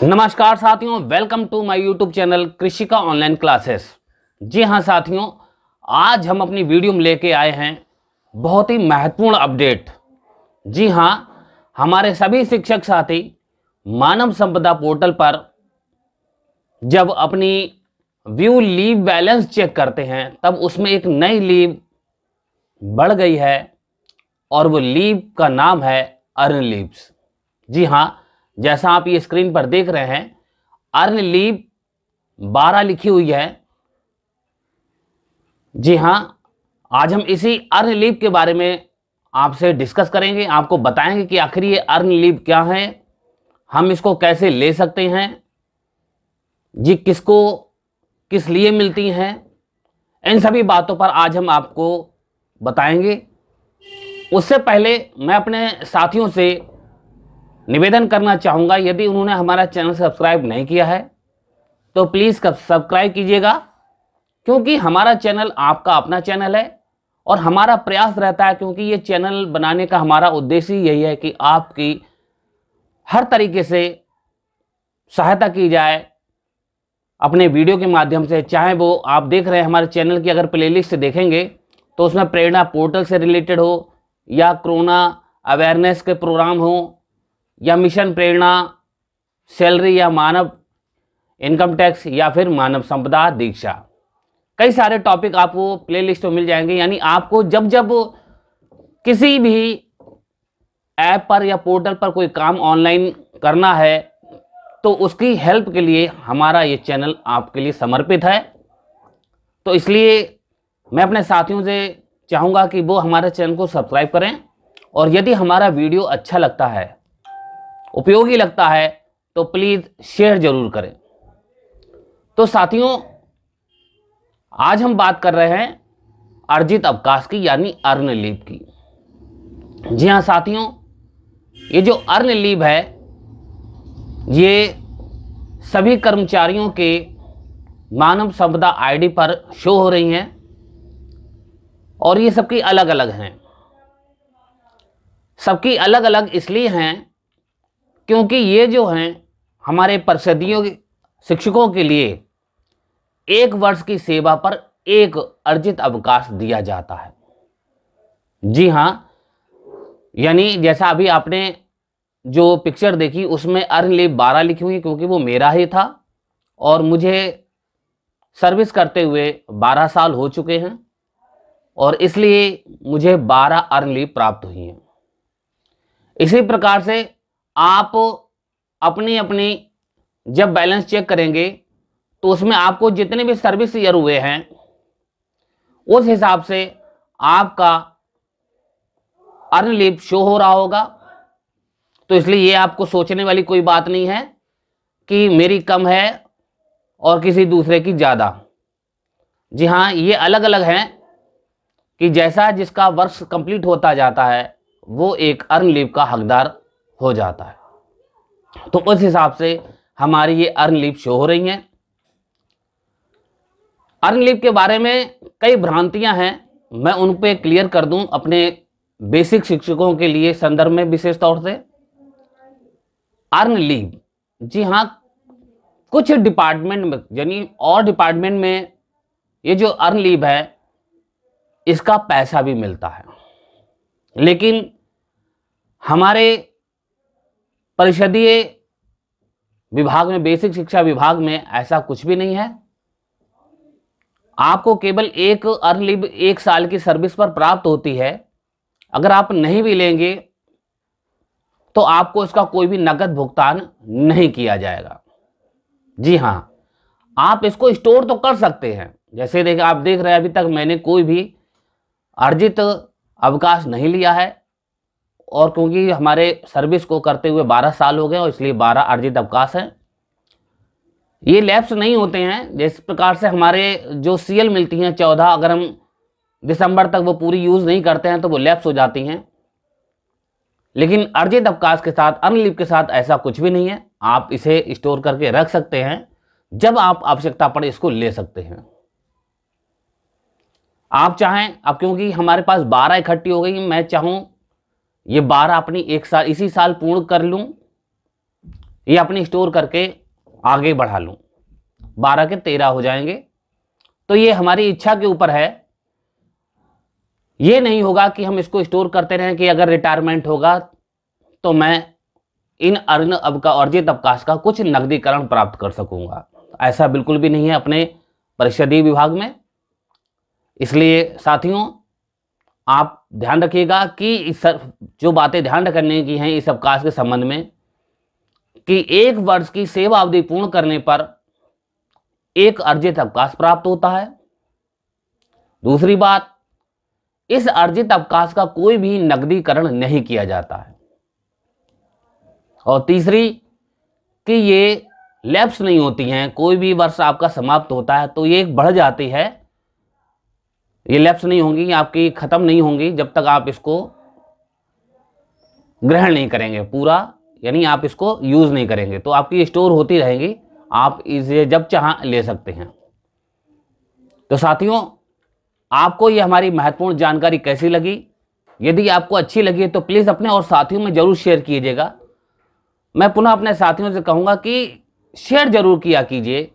नमस्कार साथियों, welcome to my YouTube channel कृषि का ऑनलाइन क्लासेस। जी हाँ साथियों, आज हम अपनी वीडियो में लेके आए हैं बहुत ही महत्वपूर्ण अपडेट। जी हाँ, हमारे सभी शिक्षक साथी मानव संपदा पोर्टल पर जब अपनी व्यू लीव बैलेंस चेक करते हैं तब उसमें एक नई लीव बढ़ गई है और वो लीव का नाम है अर्न लीव्स। जी हाँ, जैसा आप ये स्क्रीन पर देख रहे हैं, अर्न लीव 12 लिखी हुई है। जी हाँ, आज हम इसी अर्न लीव के बारे में आपसे डिस्कस करेंगे, आपको बताएंगे कि आखिर ये अर्न लीव क्या है, हम इसको कैसे ले सकते हैं, जी किसको किस लिए मिलती हैं, इन सभी बातों पर आज हम आपको बताएंगे। उससे पहले मैं अपने साथियों से निवेदन करना चाहूँगा, यदि उन्होंने हमारा चैनल सब्सक्राइब नहीं किया है तो प्लीज़ सब्सक्राइब कीजिएगा, क्योंकि हमारा चैनल आपका अपना चैनल है और हमारा प्रयास रहता है, क्योंकि ये चैनल बनाने का हमारा उद्देश्य यही है कि आपकी हर तरीके से सहायता की जाए अपने वीडियो के माध्यम से। चाहे वो आप देख रहे हैं हमारे चैनल की अगर प्लेलिस्ट देखेंगे तो उसमें प्रेरणा पोर्टल से रिलेटेड हो, या कोरोना अवेयरनेस के प्रोग्राम हो, या मिशन प्रेरणा, सैलरी या मानव इनकम टैक्स, या फिर मानव संपदा दीक्षा, कई सारे टॉपिक आपको प्लेलिस्ट में मिल जाएंगे। यानी आपको जब जब किसी भी ऐप पर या पोर्टल पर कोई काम ऑनलाइन करना है तो उसकी हेल्प के लिए हमारा ये चैनल आपके लिए समर्पित है। तो इसलिए मैं अपने साथियों से चाहूँगा कि वो हमारे चैनल को सब्सक्राइब करें, और यदि हमारा वीडियो अच्छा लगता है, उपयोगी लगता है, तो प्लीज़ शेयर जरूर करें। तो साथियों, आज हम बात कर रहे हैं अर्जित अवकाश की, यानी अर्न लीव की। जी हाँ साथियों, ये जो अर्न लीव है ये सभी कर्मचारियों के मानव संपदा आईडी पर शो हो रही हैं और ये सबकी अलग अलग हैं। सबकी अलग अलग इसलिए हैं क्योंकि ये जो हैं हमारे परिषदीय शिक्षकों के लिए 1 वर्ष की सेवा पर एक अर्जित अवकाश दिया जाता है। जी हाँ, यानी जैसा अभी आपने जो पिक्चर देखी उसमें अर्न लीव 12 लिखी हुई, क्योंकि वो मेरा ही था और मुझे सर्विस करते हुए 12 साल हो चुके हैं और इसलिए मुझे 12 अर्न लीव प्राप्त हुई हैं। इसी प्रकार से आप अपनी अपनी जब बैलेंस चेक करेंगे तो उसमें आपको जितने भी सर्विस ईयर हुए हैं उस हिसाब से आपका अर्न लीव शो हो रहा होगा। तो इसलिए ये आपको सोचने वाली कोई बात नहीं है कि मेरी कम है और किसी दूसरे की ज़्यादा। जी हाँ, ये अलग अलग हैं कि जैसा जिसका वर्ष कंप्लीट होता जाता है वो एक अर्न लीव का हकदार हो जाता है। तो उस हिसाब से हमारी ये अर्न लीव शो हो रही हैं। अर्न लीव के बारे में कई भ्रांतियां हैं, मैं उन पे क्लियर कर दूं अपने बेसिक शिक्षकों के लिए संदर्भ में। विशेष तौर से अर्न लीव, जी हाँ, कुछ डिपार्टमेंट में यानी और डिपार्टमेंट में ये जो अर्न लीव है इसका पैसा भी मिलता है, लेकिन हमारे परिषदीय विभाग में, बेसिक शिक्षा विभाग में ऐसा कुछ भी नहीं है। आपको केवल एक अर्न लीव 1 साल की सर्विस पर प्राप्त होती है। अगर आप नहीं भी लेंगे तो आपको इसका कोई भी नकद भुगतान नहीं किया जाएगा। जी हाँ, आप इसको स्टोर तो कर सकते हैं। जैसे आप देख रहे हैं, अभी तक मैंने कोई भी अर्जित अवकाश नहीं लिया है, और क्योंकि हमारे सर्विस को करते हुए 12 साल हो गए और इसलिए 12 अर्जित अवकाश हैं। ये लैप्स नहीं होते हैं। जिस प्रकार से हमारे जो सीएल मिलती हैं 14, अगर हम दिसंबर तक वो पूरी यूज़ नहीं करते हैं तो वो लैप्स हो जाती हैं। लेकिन अर्जित अवकाश के साथ, अर्न लीव के साथ ऐसा कुछ भी नहीं है। आप इसे स्टोर करके रख सकते हैं, जब आप आवश्यकता पड़े इसको ले सकते हैं। आप चाहें, अब क्योंकि हमारे पास 12 इकट्ठी हो गई, मैं चाहूँ ये 12 अपनी 1 साल इसी साल पूर्ण कर लूँ, ये अपनी स्टोर करके आगे बढ़ा लूँ, 12 के 13 हो जाएंगे। तो ये हमारी इच्छा के ऊपर है। ये नहीं होगा कि हम इसको स्टोर करते रहें कि अगर रिटायरमेंट होगा तो मैं इन अर्जित अवकाश का कुछ नकदीकरण प्राप्त कर सकूंगा। ऐसा बिल्कुल भी नहीं है अपने परिषदीय विभाग में। इसलिए साथियों, आप ध्यान रखिएगा कि इस जो बातें ध्यान रखने की हैं इस अवकाश के संबंध में, कि 1 वर्ष की सेवा अवधि पूर्ण करने पर एक अर्जित अवकाश प्राप्त होता है। दूसरी बात, इस अर्जित अवकाश का कोई भी नकदीकरण नहीं किया जाता है। और तीसरी कि ये लैप्स नहीं होती हैं। कोई भी वर्ष आपका समाप्त होता है तो ये बढ़ जाती है, ये लैप्स नहीं होंगी, आपकी ख़त्म नहीं होंगी जब तक आप इसको ग्रहण नहीं करेंगे पूरा, यानी आप इसको यूज़ नहीं करेंगे। तो आपकी स्टोर होती रहेंगी, आप इसे जब चाह ले सकते हैं। तो साथियों, आपको ये हमारी महत्वपूर्ण जानकारी कैसी लगी? यदि आपको अच्छी लगी तो प्लीज़ अपने और साथियों में ज़रूर शेयर कीजिएगा। मैं पुनः अपने साथियों से कहूँगा कि शेयर जरूर किया कीजिए।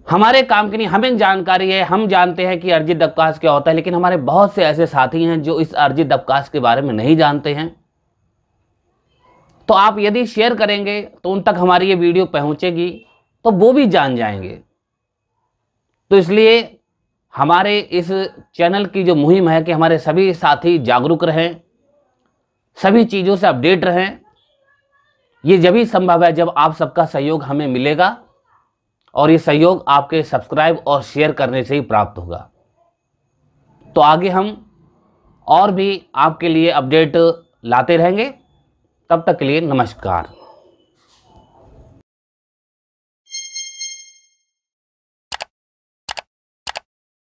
हमारे काम की नहीं, हमें जानकारी है, हम जानते हैं कि अर्जित अवकाश क्या होता है, लेकिन हमारे बहुत से ऐसे साथी हैं जो इस अर्जित अवकाश के बारे में नहीं जानते हैं। तो आप यदि शेयर करेंगे तो उन तक हमारी ये वीडियो पहुंचेगी तो वो भी जान जाएंगे। तो इसलिए हमारे इस चैनल की जो मुहिम है कि हमारे सभी साथी जागरूक रहें, सभी चीज़ों से अपडेट रहें, ये जब ही संभव है जब आप सबका सहयोग हमें मिलेगा, और ये सहयोग आपके सब्सक्राइब और शेयर करने से ही प्राप्त होगा। तो आगे हम और भी आपके लिए अपडेट लाते रहेंगे। तब तक के लिए नमस्कार।